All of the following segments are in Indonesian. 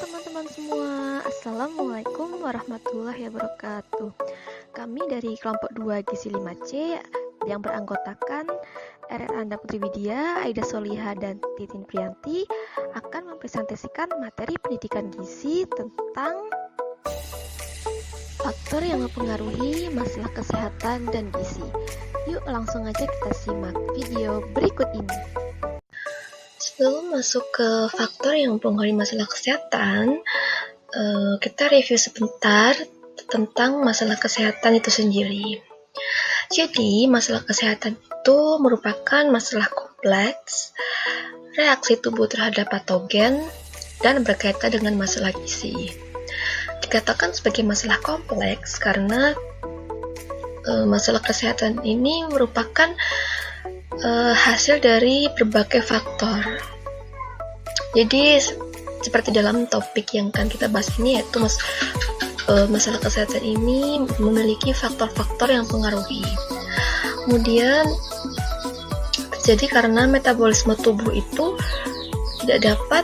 teman-teman semua, Assalamualaikum warahmatullahi wabarakatuh. Kami dari kelompok 2 Gizi 5C yang beranggotakan RR Anda Putri Widya, Aida Soliha, dan Titin Priyanti akan mempresentasikan materi pendidikan gizi tentang faktor yang mempengaruhi masalah kesehatan dan gizi. Yuk langsung aja kita simak video berikut ini. Sebelum masuk ke faktor yang mempengaruhi masalah kesehatan, kita review sebentar tentang masalah kesehatan itu sendiri. Jadi, masalah kesehatan itu merupakan masalah kompleks, reaksi tubuh terhadap patogen, dan berkaitan dengan masalah gizi. Dikatakan sebagai masalah kompleks karena masalah kesehatan ini merupakan hasil dari berbagai faktor. Jadi seperti dalam topik yang akan kita bahas ini, yaitu masalah kesehatan ini memiliki faktor-faktor yang mempengaruhi. Kemudian terjadi karena metabolisme tubuh itu tidak dapat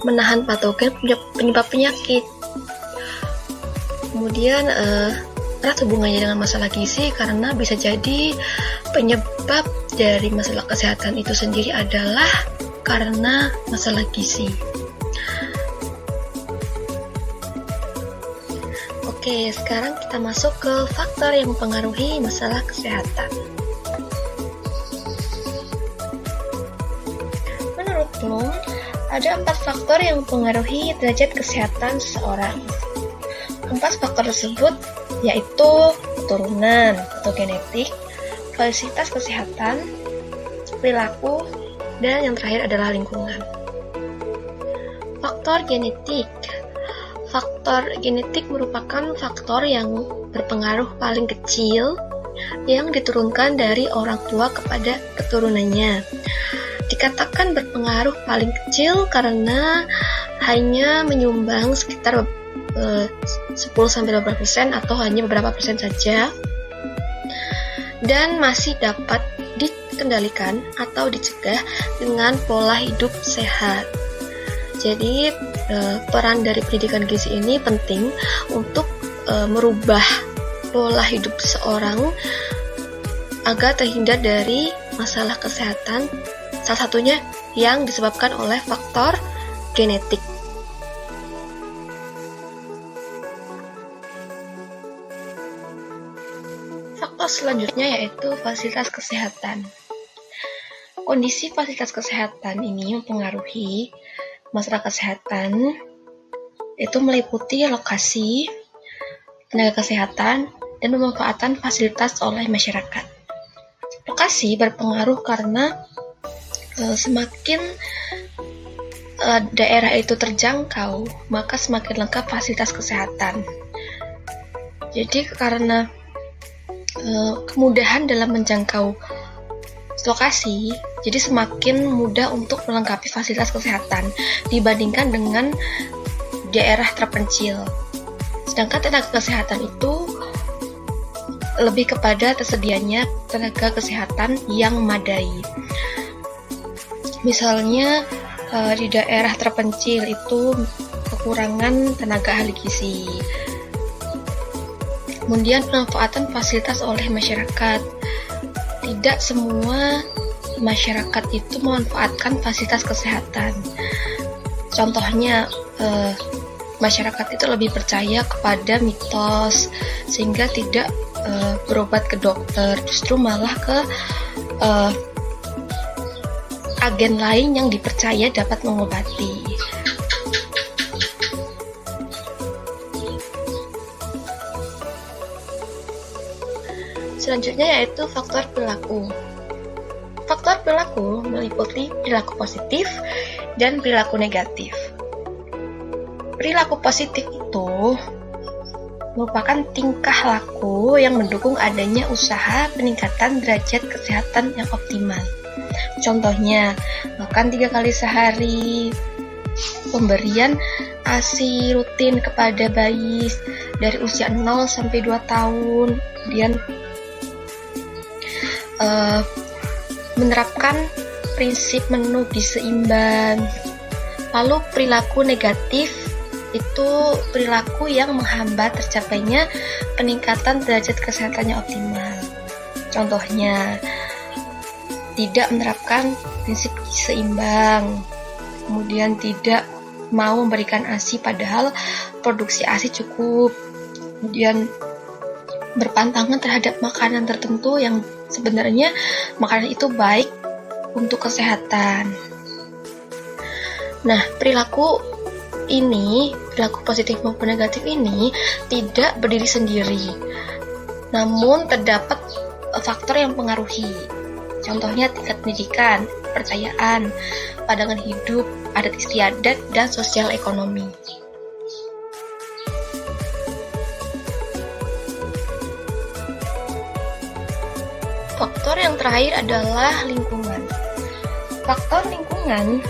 menahan patogen penyebab penyakit. Kemudian erat hubungannya dengan masalah gizi karena bisa jadi penyebab dari masalah kesehatan itu sendiri adalah karena masalah gizi. Oke, sekarang kita masuk ke faktor yang mempengaruhi masalah kesehatan. Menurut Bloom, ada 4 faktor yang mempengaruhi derajat kesehatan seseorang. 4 faktor tersebut yaitu keturunan atau genetik, fasilitas kesehatan, perilaku, dan yang terakhir adalah lingkungan. Faktor genetik. Faktor genetik merupakan faktor yang berpengaruh paling kecil yang diturunkan dari orang tua kepada keturunannya. Dikatakan berpengaruh paling kecil karena hanya menyumbang sekitar 10-15% atau hanya beberapa persen saja, dan masih dapat dikendalikan atau dicegah dengan pola hidup sehat. Jadi peran dari pendidikan gizi ini penting untuk merubah pola hidup seseorang agar terhindar dari masalah kesehatan, salah satunya yang disebabkan oleh faktor genetik. Faktor selanjutnya yaitu fasilitas kesehatan. Kondisi fasilitas kesehatan ini mempengaruhi masalah kesehatan, itu meliputi lokasi, tenaga kesehatan, dan pemanfaatan fasilitas oleh masyarakat. Lokasi berpengaruh karena semakin daerah itu terjangkau, maka semakin lengkap fasilitas kesehatan. Jadi karena kemudahan dalam menjangkau lokasi, jadi semakin mudah untuk melengkapi fasilitas kesehatan dibandingkan dengan daerah terpencil. Sedangkan tenaga kesehatan itu lebih kepada tersedianya tenaga kesehatan yang memadai. Misalnya di daerah terpencil itu kekurangan tenaga ahli gizi. Kemudian pemanfaatan fasilitas oleh masyarakat. Tidak semua masyarakat itu memanfaatkan fasilitas kesehatan. Contohnya, masyarakat itu lebih percaya kepada mitos sehingga tidak berobat ke dokter, justru malah ke agen lain yang dipercaya dapat mengobati. Selanjutnya yaitu faktor perilaku. Faktor perilaku meliputi perilaku positif dan perilaku negatif. Perilaku positif itu merupakan tingkah laku yang mendukung adanya usaha peningkatan derajat kesehatan yang optimal. Contohnya, makan 3 kali sehari, pemberian ASI rutin kepada bayi dari usia 0 sampai 2 tahun, kemudian menerapkan prinsip menu gizi seimbang, Lalu perilaku negatif itu perilaku yang menghambat tercapainya peningkatan derajat kesehatannya optimal. Contohnya, tidak menerapkan prinsip seimbang, kemudian tidak mau memberikan ASI padahal produksi ASI cukup, kemudian berpantangan terhadap makanan tertentu yang sebenarnya makanan itu baik untuk kesehatan. Nah, perilaku positif maupun negatif ini tidak berdiri sendiri, namun terdapat faktor yang mempengaruhi. Contohnya tingkat pendidikan, kepercayaan, pandangan hidup, adat istiadat, dan sosial ekonomi. Faktor yang terakhir adalah lingkungan. Faktor lingkungan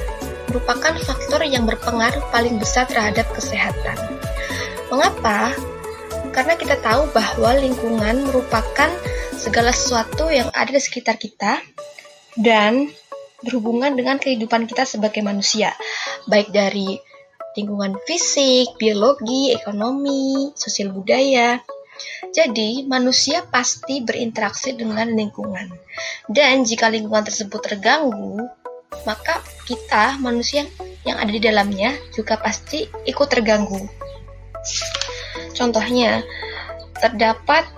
merupakan faktor yang berpengaruh paling besar terhadap kesehatan. Mengapa? Karena kita tahu bahwa lingkungan merupakan segala sesuatu yang ada di sekitar kita dan berhubungan dengan kehidupan kita sebagai manusia, baik dari lingkungan fisik, biologi, ekonomi, sosial budaya. Jadi, manusia pasti berinteraksi dengan lingkungan. Dan jika lingkungan tersebut terganggu, maka kita, manusia yang ada di dalamnya, juga pasti ikut terganggu. Contohnya, terdapat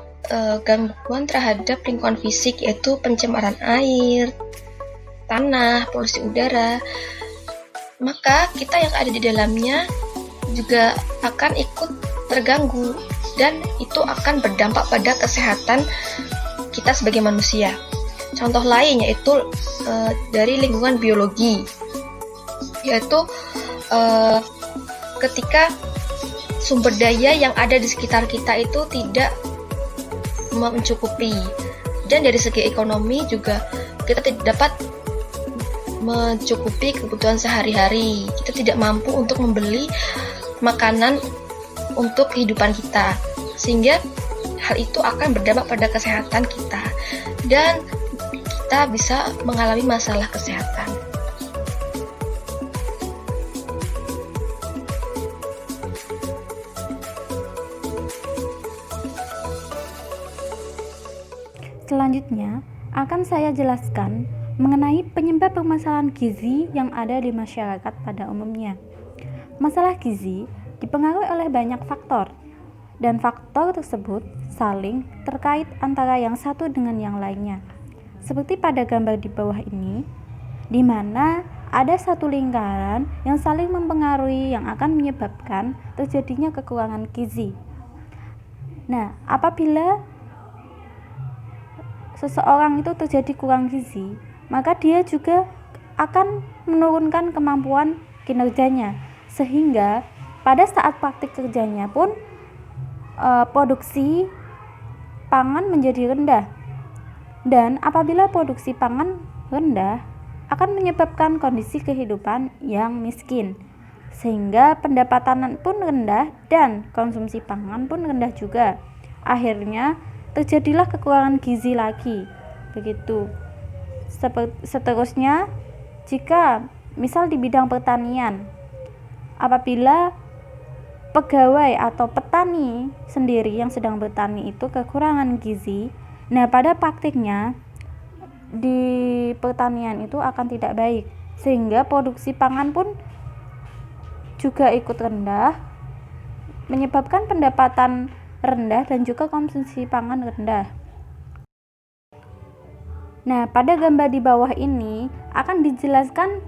gangguan terhadap lingkungan fisik, yaitu pencemaran air, tanah, polusi udara. Maka kita yang ada di dalamnya juga akan ikut terganggu, dan itu akan berdampak pada kesehatan kita sebagai manusia. Contoh lain yaitu dari lingkungan biologi, yaitu ketika sumber daya yang ada di sekitar kita itu tidak mencukupi, dan dari segi ekonomi juga kita tidak dapat mencukupi kebutuhan sehari-hari. Kita tidak mampu untuk membeli makanan untuk kehidupan kita, sehingga hal itu akan berdampak pada kesehatan kita dan kita bisa mengalami masalah kesehatan. Selanjutnya, akan saya jelaskan mengenai penyebab permasalahan gizi yang ada di masyarakat pada umumnya. Masalah gizi dipengaruhi oleh banyak faktor, dan faktor tersebut saling terkait antara yang satu dengan yang lainnya. Seperti pada gambar di bawah ini, di mana ada satu lingkaran yang saling mempengaruhi yang akan menyebabkan terjadinya kekurangan gizi. Nah, apabila seseorang itu terjadi kurang gizi, maka dia juga akan menurunkan kemampuan kinerjanya, sehingga pada saat praktik kerjanya pun produksi pangan menjadi rendah. Dan apabila produksi pangan rendah, akan menyebabkan kondisi kehidupan yang miskin, sehingga pendapatan pun rendah dan konsumsi pangan pun rendah juga. Akhirnya terjadilah kekurangan gizi lagi. Begitu. Seterusnya, jika misal di bidang pertanian, apabila pegawai atau petani sendiri yang sedang bertani itu kekurangan gizi, nah pada praktiknya di pertanian itu akan tidak baik, sehingga produksi pangan pun juga ikut rendah, menyebabkan pendapatan rendah dan juga konsumsi pangan rendah. Nah, pada gambar di bawah ini akan dijelaskan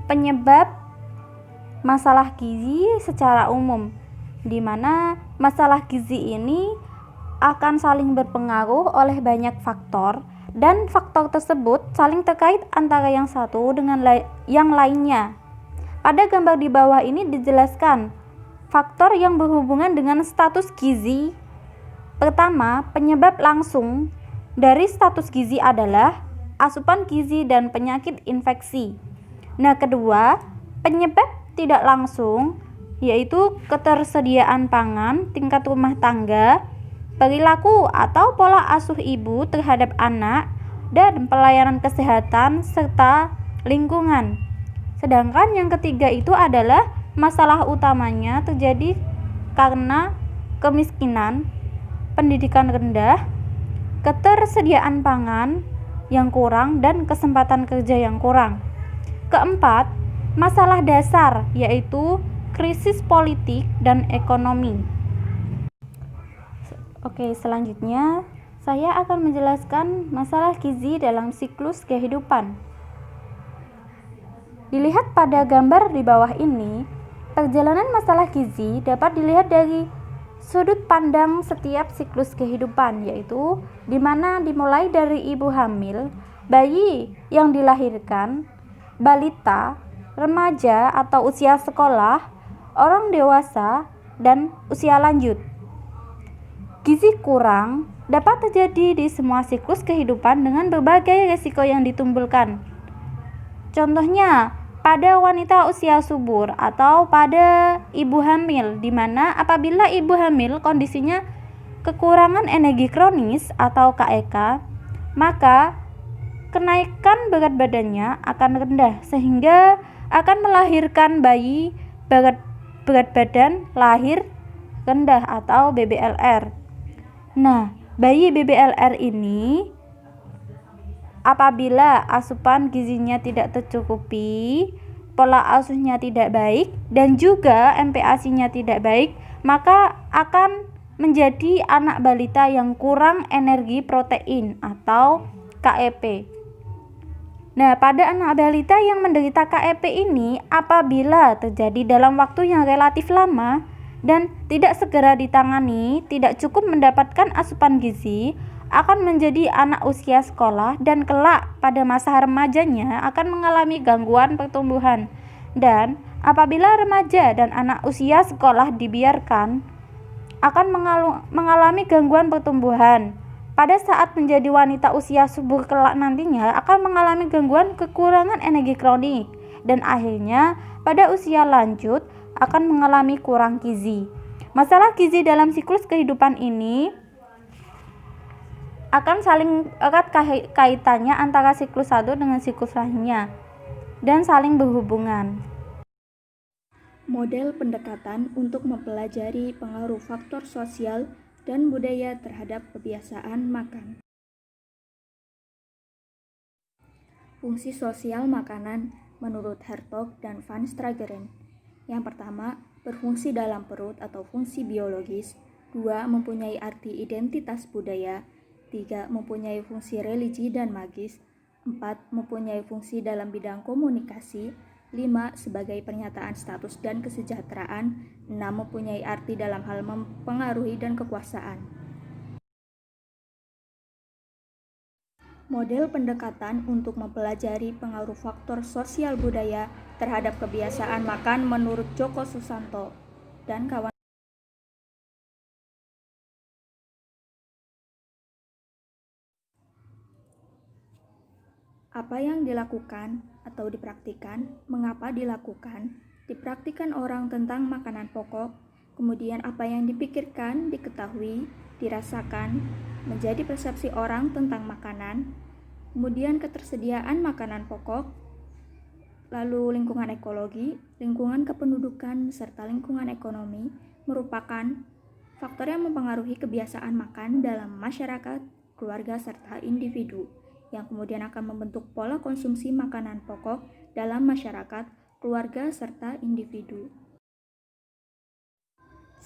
penyebab masalah gizi secara umum, di mana masalah gizi ini akan saling berpengaruh oleh banyak faktor, dan faktor tersebut saling terkait antara yang satu dengan yang lainnya. Pada gambar di bawah ini dijelaskan faktor yang berhubungan dengan status gizi. Pertama, penyebab langsung dari status gizi adalah asupan gizi dan penyakit infeksi. Nah, kedua, penyebab tidak langsung yaitu ketersediaan pangan, tingkat rumah tangga, perilaku atau pola asuh ibu terhadap anak, dan pelayanan kesehatan serta lingkungan. Sedangkan yang ketiga itu adalah masalah utamanya terjadi karena kemiskinan, pendidikan rendah, ketersediaan pangan yang kurang, dan kesempatan kerja yang kurang. Keempat, masalah dasar yaitu krisis politik dan ekonomi. Oke, selanjutnya saya akan menjelaskan masalah gizi dalam siklus kehidupan. Dilihat pada gambar di bawah ini, perjalanan masalah gizi dapat dilihat dari sudut pandang setiap siklus kehidupan, yaitu di mana dimulai dari ibu hamil, bayi yang dilahirkan, balita, remaja atau usia sekolah, orang dewasa, dan usia lanjut. Gizi kurang dapat terjadi di semua siklus kehidupan dengan berbagai risiko yang ditimbulkan. Contohnya, pada wanita usia subur atau pada ibu hamil, di mana apabila ibu hamil kondisinya kekurangan energi kronis atau KEK, maka kenaikan berat badannya akan rendah sehingga akan melahirkan bayi berat badan lahir rendah atau BBLR. Nah, bayi BBLR ini apabila asupan gizinya tidak tercukupi, pola asuhnya tidak baik, dan juga MPASI-nya tidak baik, maka akan menjadi anak balita yang kurang energi protein atau KEP. Nah, pada anak balita yang menderita KEP ini, apabila terjadi dalam waktu yang relatif lama dan tidak segera ditangani, tidak cukup mendapatkan asupan gizi, akan menjadi anak usia sekolah dan kelak pada masa remajanya akan mengalami gangguan pertumbuhan. Dan apabila remaja dan anak usia sekolah dibiarkan, akan mengalami gangguan pertumbuhan. Pada saat menjadi wanita usia subur kelak nantinya akan mengalami gangguan kekurangan energi kronik, dan akhirnya pada usia lanjut akan mengalami kurang gizi. Masalah gizi dalam siklus kehidupan ini akan saling erat kaitannya antara siklus satu dengan siklus lainnya dan saling berhubungan. Model pendekatan untuk mempelajari pengaruh faktor sosial dan budaya terhadap kebiasaan makan. Fungsi sosial makanan menurut Hertog dan Van Straggeren. Yang pertama, berfungsi dalam perut atau fungsi biologis. 2. Mempunyai arti identitas budaya. 3. Mempunyai fungsi religi dan magis. 4. Mempunyai fungsi dalam bidang komunikasi. 5. Sebagai pernyataan status dan kesejahteraan. 6. Mempunyai arti dalam hal mempengaruhi dan kekuasaan. Model pendekatan untuk mempelajari pengaruh faktor sosial budaya terhadap kebiasaan makan menurut Djoko Susanto dan kawan. Apa yang dilakukan atau dipraktikkan, mengapa dilakukan, dipraktikkan orang tentang makanan pokok, kemudian apa yang dipikirkan, diketahui, dirasakan, menjadi persepsi orang tentang makanan, kemudian ketersediaan makanan pokok, lalu lingkungan ekologi, lingkungan kependudukan, serta lingkungan ekonomi merupakan faktor yang mempengaruhi kebiasaan makan dalam masyarakat, keluarga, serta individu, yang kemudian akan membentuk pola konsumsi makanan pokok dalam masyarakat, keluarga, serta individu.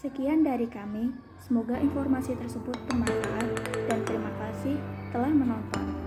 Sekian dari kami, semoga informasi tersebut bermanfaat dan terima kasih telah menonton.